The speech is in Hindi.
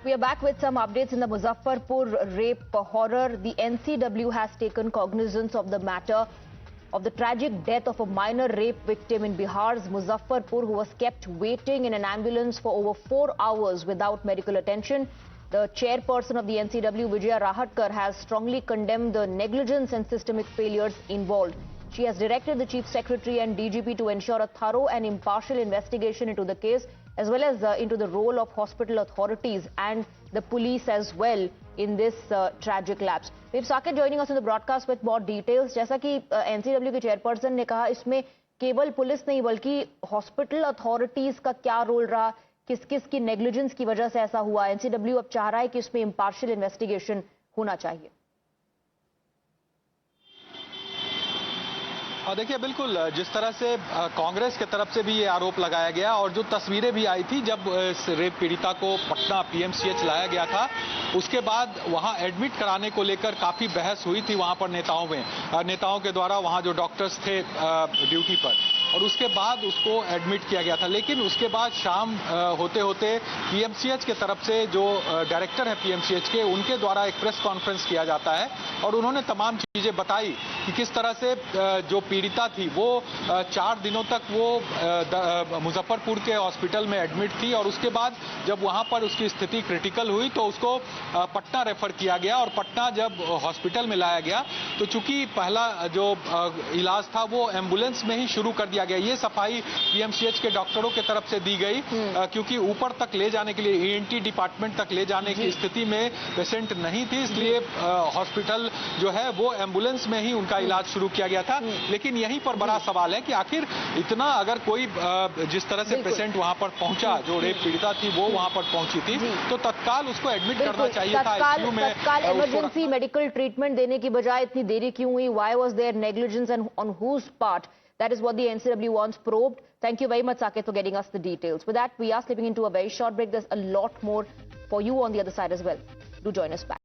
We are back with some updates in the Muzaffarpur rape horror. The NCW has taken cognizance of the matter of the tragic death of a minor rape victim in Bihar's Muzaffarpur who was kept waiting in an ambulance for over 4 hours without medical attention. The chairperson of the NCW, Vijaya Rahatkar, has strongly condemned the negligence and systemic failures involved. She has directed the Chief Secretary and DGP to ensure a thorough and impartial investigation into the case, as well as into the role of hospital authorities and the police as well in this tragic lapse. We have Saket joining us in the broadcast with more details. जैसा कि NCW के चेयरपर्सन ने कहा, इसमें केवल पुलिस नहीं बल्कि हॉस्पिटल अथॉरिटीज का क्या रोल रहा, किस किस की नेग्लिजेंस की वजह से ऐसा हुआ. NCW अब चाह रहा है कि इसमें इम्पार्शियल इन्वेस्टिगेशन होना चाहिए. देखिए, बिल्कुल जिस तरह से कांग्रेस की तरफ से भी ये आरोप लगाया गया और जो तस्वीरें भी आई थी जब इस रेप पीड़िता को पटना पीएमसीएच लाया गया था, उसके बाद वहां एडमिट कराने को लेकर काफी बहस हुई थी वहां पर नेताओं के द्वारा, वहां जो डॉक्टर्स थे ड्यूटी पर, और उसके बाद उसको एडमिट किया गया था. लेकिन उसके बाद शाम होते होते पीएमसीएच के तरफ से जो डायरेक्टर है पीएमसीएच के, उनके द्वारा एक प्रेस कॉन्फ्रेंस किया जाता है और उन्होंने तमाम चीजें बताई कि किस तरह से जो पीड़िता थी वो 4 दिनों तक वो मुजफ्फरपुर के हॉस्पिटल में एडमिट थी और उसके बाद जब वहां पर उसकी स्थिति क्रिटिकल हुई तो उसको पटना रेफर किया गया. और पटना जब हॉस्पिटल में लाया गया तो चूंकि पहला जो इलाज था वो एम्बुलेंस में ही शुरू कर दिया गया. ये सफाई पीएमसीएच के डॉक्टरों की तरफ से दी गई क्योंकि ऊपर तक ले जाने के लिए, ईएनटी डिपार्टमेंट तक ले जाने की स्थिति में पेशेंट नहीं थी, इसलिए हॉस्पिटल जो है वो एम्बुलेंस में ही उनका इलाज शुरू किया गया था. लेकिन यहीं पर बड़ा सवाल है कि आखिर इतना अगर कोई जिस तरह से पेशेंट वहां पर पहुंचा, जो रेप पीड़िता थी वो वहां पर पहुंची थी, तो तत्काल उसको एडमिट करना चाहिए था आईसीयू में. तत्काल इमरजेंसी मेडिकल ट्रीटमेंट देने की बजाय इतनी देरी क्यों हुई? Why was there negligence and on whose part? That is what the NCW wants probed. Thank you very much, Saket, for getting us the details. With that, we are slipping into a very short break. There's a lot more for you on the other side as well. Do join us back.